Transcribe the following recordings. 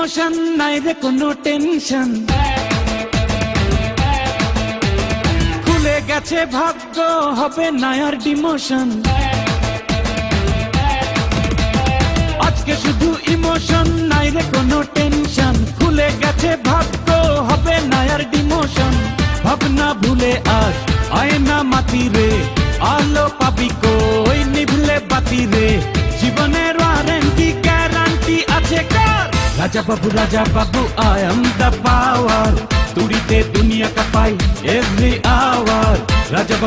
Emotion নাই রে কোনো টেনশন, খুলে গেছে ভাগ্য হবে না আর ডিমোশন। আজকে শুধু ইমোশন নাই রে কোনো টেনশন, খুলে গেছে ভাগ্য হবে না আর ডিমোশন। ভাবনা ভুলে আজ আয়না মাতি রে, আলো পাবি কই নিভলে বাতি রে। জীবনের ওয়ারেন্টি গ্যারান্টি আছে কার? Raja Babu I am the power, তুড়িতে দুনিয়া কাঁপাই every hour. Raja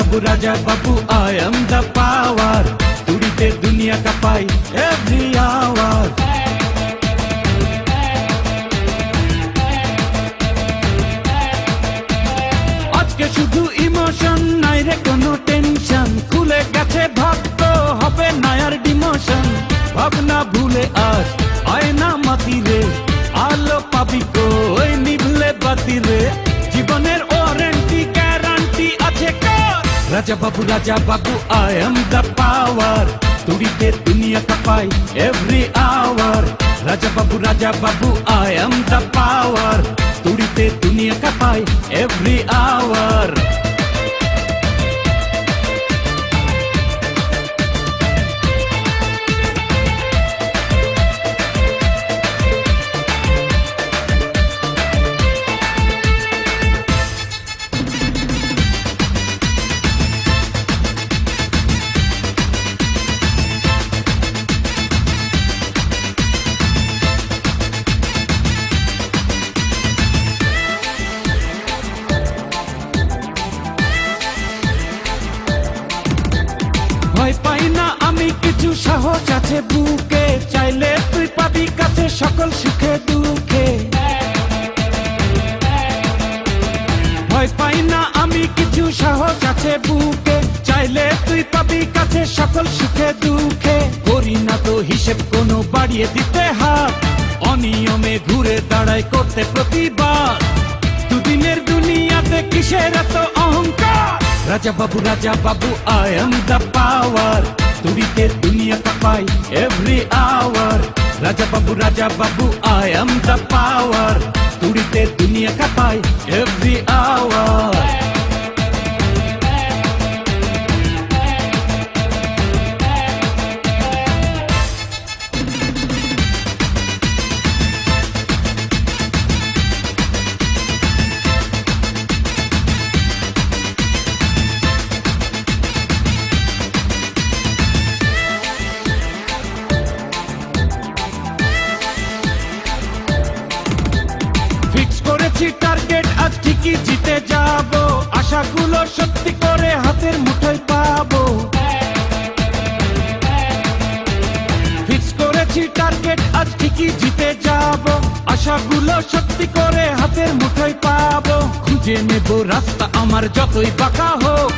Babu I am the power, তুড়িতে দুনিয়া কাঁপাই এভরি আওয়ার। আজকে শুধু ইমোশন নাই রে কোনো টেনশন, খুলে গেছে ভাগ্য হবে না আর ডিমোশন। ভাবনা ভুলে আজ আয়না মাতি রে, আলো পাবি কই নিভলে বাতি রে। জীবনের ওয়ারেন্টি গ্যারান্টি আছে কার? Raja Babu I am the power, তুড়িতে দুনিয়া কাঁপাই every hour. Raja Babu I am the power, তুড়িতে দুনিয়া কাঁপাই এভরি আওয়ার। ভয় পাই না আমি কিছু, সাহস আছে বুকে, চাইলে তুই পাবি কাছে সকল সুখে দুঃখে। ভয় পাই না আমি কিছু, সাহস আছে বুকে, চাইলে তুই পাবি কাছে সকল সুখে দুঃখে। করি না তো হিসেব কোনো বাড়িয়ে দিতে হাত, অনিয়মে ঘুরে দাঁড়ায় করতে প্রতিবাদ। দুদিনের দুনিয়াতে কিসের এত অহংকার? Raja Babu I am the power, তুড়িতে দুনিয়া কাঁপাই every hour. Raja Babu I am the power, তুড়িতে দুনিয়া কাঁপাই এভরি আওয়ার। টার্গেট আজ ঠিকই জিতে যাব, আশাগুলো সত্যি করে হাতের মুঠোয় পাবো। ফিক্স করেছি টার্গেট আজ ঠিকই জিতে যাব, আশাগুলো সত্যি করে হাতের মুঠোয় পাবো। খুঁজে নেব রাস্তা আমার যতই বাঁকা হোক,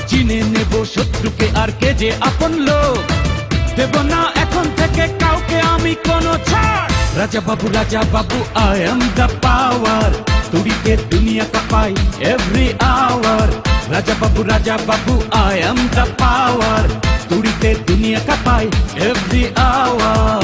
চিনে নেব শত্রুকে আর কে যে আপন লোক। দেব না এখন থেকে কাউকে আমি কোনো ছাড়। Raja Babu I am the power, তুড়িতে দুনিয়া কাঁপাই every hour. Raja Babu I am the power, তুড়িতে দুনিয়া কাঁপাই এভরি আওয়ার।